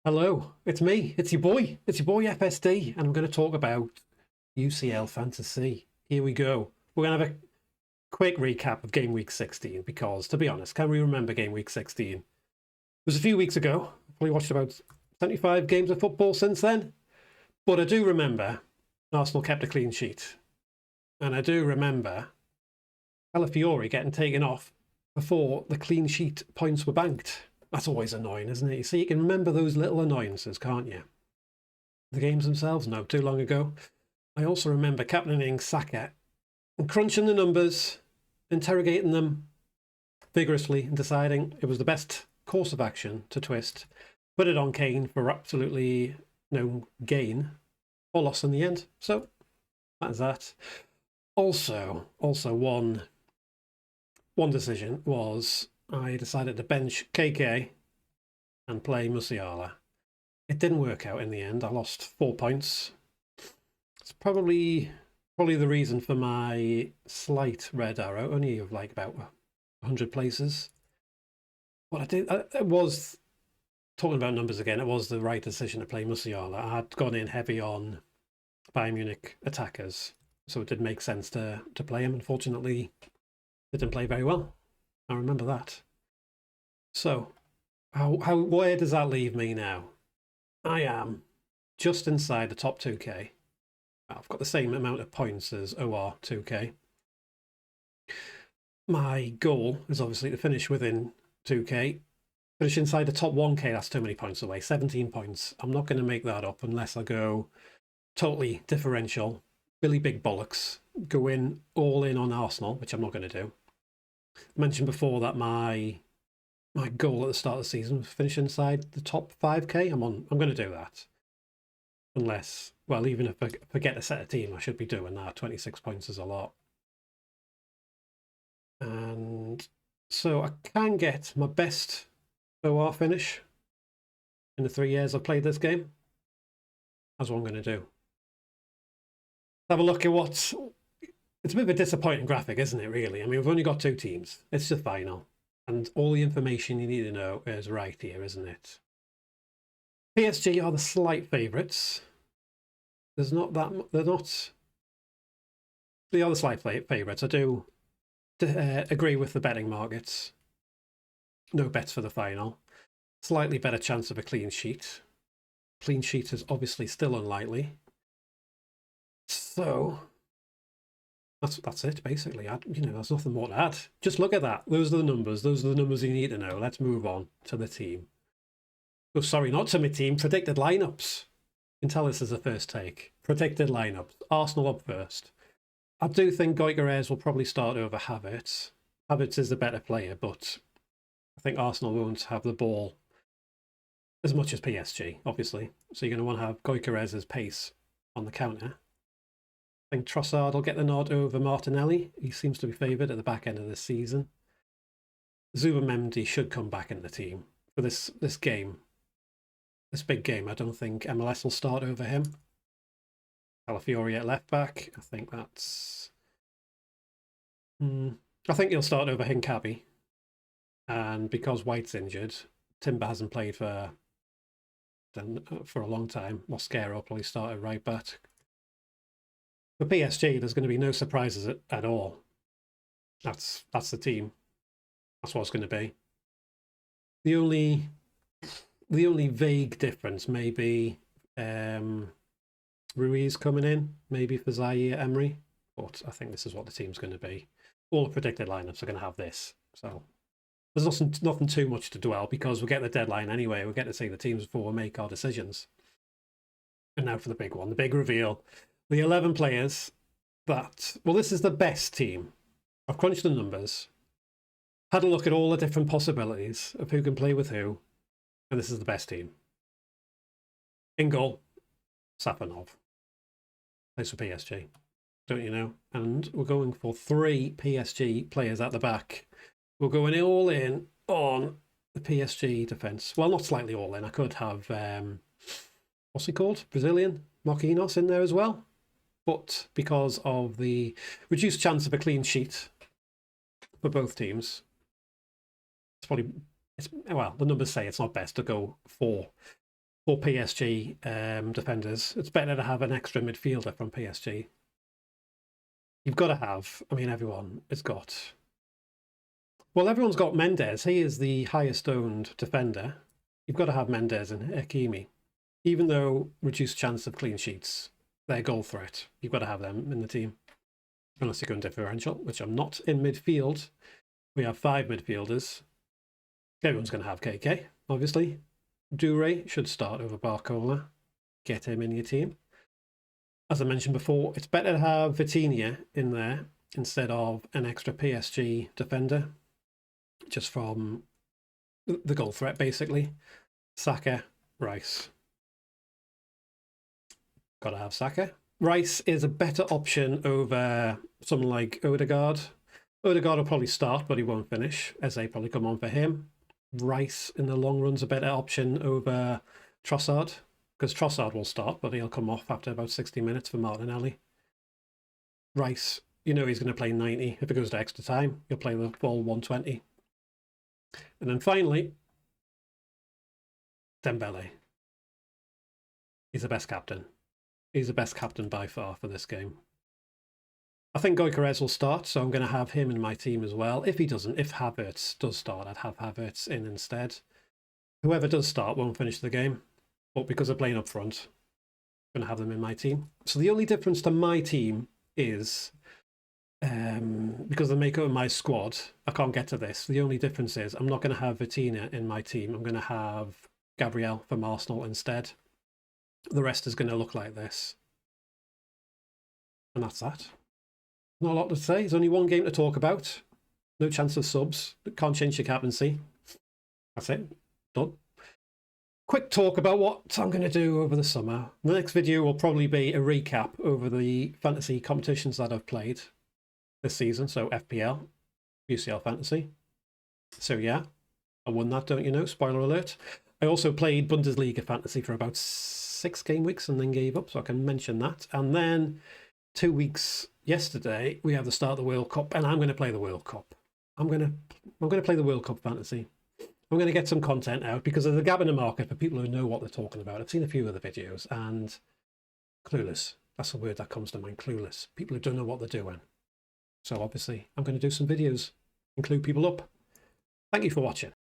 Hello, it's me. It's your boy. It's your boy FSD, and I'm going to talk about UCL Fantasy. Here we go. We're going to have a quick recap of Game Week 16 because, to be honest, can we remember Game Week 16? It was a few weeks ago. I've probably watched about 75 games of football since then. But I do remember Arsenal kept a clean sheet. And I do remember Calafiori getting taken off before the clean sheet points were banked. That's always annoying, isn't it? You see, you can remember those little annoyances, can't you? The games themselves? No, too long ago. I also remember captaining Saka and crunching the numbers, interrogating them vigorously and deciding it was the best course of action to twist. Put it on Kane for absolutely no gain or loss in the end. So, that is that. Also one decision was I decided to bench KK and play Musiala. It didn't work out in the end. I lost 4 points. It's probably the reason for my slight red arrow, only of like about 100 places. What I did, it was, talking about numbers again, it was the right decision to play Musiala. I had gone in heavy on Bayern Munich attackers, so it did make sense to play him. Unfortunately, it didn't play very well. I remember that. So, where does that leave me now? I am just inside the top 2k. I've got the same amount of points as OR 2k. My goal is obviously to finish within 2k. Finish inside the top 1k, that's too many points away. 17 points. I'm not going to make that up unless I go totally differential. Billy Big Bollocks. Go in all in on Arsenal, which I'm not going to do. I mentioned before that my goal at the start of the season was finish inside the top 5k. I'm going to do that. Unless, well, even if I forget a set of team, I should be doing that. 26 points is a lot. And so I can get my best OR finish in the 3 years I've played this game. That's what I'm going to do. Have a look at what's... It's a bit of a disappointing graphic, isn't it, really? I mean, we've only got 2 teams. It's the final. And all the information you need to know is right here, isn't it? PSG are the slight favourites. There's not that... They're not... They are the slight favourites. I do agree with the betting markets. No bets for the final. Slightly better chance of a clean sheet. Clean sheet is obviously still unlikely. So... That's it, basically. There's nothing more to add. Just look at that. Those are the numbers. Those are the numbers you need to know. Let's move on to the team. Oh, sorry, not to my team. Predicted lineups. You can tell this is a first take. Predicted lineups. Arsenal up first. I do think Gyökeres will probably start over Havertz. Havertz is the better player, but I think Arsenal won't have the ball as much as PSG, obviously. So you're going to want to have Gyökeres' pace on the counter. I think Trossard will get the nod over Martinelli. He seems to be favoured at the back end of this season. Zubimendi should come back in the team for this game. This big game. I don't think MLS will start over him. Calafiori at left back. I think that's... I think he'll start over Hincapi. And because White's injured, Timber hasn't played for a long time. Mosquera will probably start at right back. For PSG, there's going to be no surprises at all. That's the team. That's what it's going to be. The only vague difference may be Ruiz coming in, maybe for Zaire Emery. But I think this is what the team's going to be. All the predicted lineups are going to have this. So there's nothing too much to dwell because we'll get the deadline anyway. We'll get to see the teams before we make our decisions. And now for the big one, the big reveal. The 11 players that... Well, this is the best team. I've crunched the numbers. Had a look at all the different possibilities of who can play with who. And this is the best team. In goal, Safanov. Plays for PSG. Don't you know? And we're going for 3 PSG players at the back. We're going all in on the PSG defence. Well, not slightly all in. I could have... what's he called? Brazilian? Marquinhos in there as well. But because of the reduced chance of a clean sheet for both teams, it's probably, well, the numbers say it's not best to go for for PSG defenders. It's better to have an extra midfielder from PSG. You've got to have, I mean, everyone has got... Well, everyone's got Mendes. He is the highest owned defender. You've got to have Mendes and Hakimi. Even though reduced chance of clean sheets, they're goal threat. You've got to have them in the team. Unless you're going differential, which I'm not in midfield. We have 5 midfielders. Everyone's going to have KK, obviously. Dure should start over Barcola. Get him in your team. As I mentioned before, it's better to have Vitinha in there instead of an extra PSG defender. Just from the goal threat, basically. Saka, Rice. Got to have Saka. Rice is a better option over someone like Odegaard. Odegaard will probably start, but he won't finish, as they probably come on for him. Rice in the long run's a better option over Trossard, because Trossard will start, but he'll come off after about 60 minutes for Martinelli. Rice, you know he's going to play 90. If it goes to extra time, he'll play the full 120. And then finally, Dembele. He's the best captain. He's the best captain by far for this game. I think Gyökeres will start, so I'm going to have him in my team as well. If he doesn't, if Havertz does start, I'd have Havertz in instead. Whoever does start won't finish the game, but because they're playing up front, I'm going to have them in my team. So the only difference to my team is, because the makeup of my squad, I can't get to this. The only difference is I'm not going to have Vitinha in my team. I'm going to have Gabriel from Arsenal instead. The rest is going to look like this. And that's that. Not a lot to say. There's only one game to talk about. No chance of subs. Can't change your captaincy. That's it. Done. Quick talk about what I'm going to do over the summer. The next video will probably be a recap over the fantasy competitions that I've played this season. So FPL, UCL Fantasy. So yeah, I won that, don't you know? Spoiler alert. I also played Bundesliga Fantasy for about 6 game weeks and then gave up, so I can mention that. And then 2 weeks yesterday, we have the start of the World Cup, and I'm going to play the World Cup. I'm going to play the World Cup Fantasy. I'm going to get some content out because there's a gap in the market for people who know what they're talking about. I've seen a few of the videos and clueless. That's the word that comes to mind, clueless. People who don't know what they're doing. So obviously, I'm going to do some videos, include people up. Thank you for watching.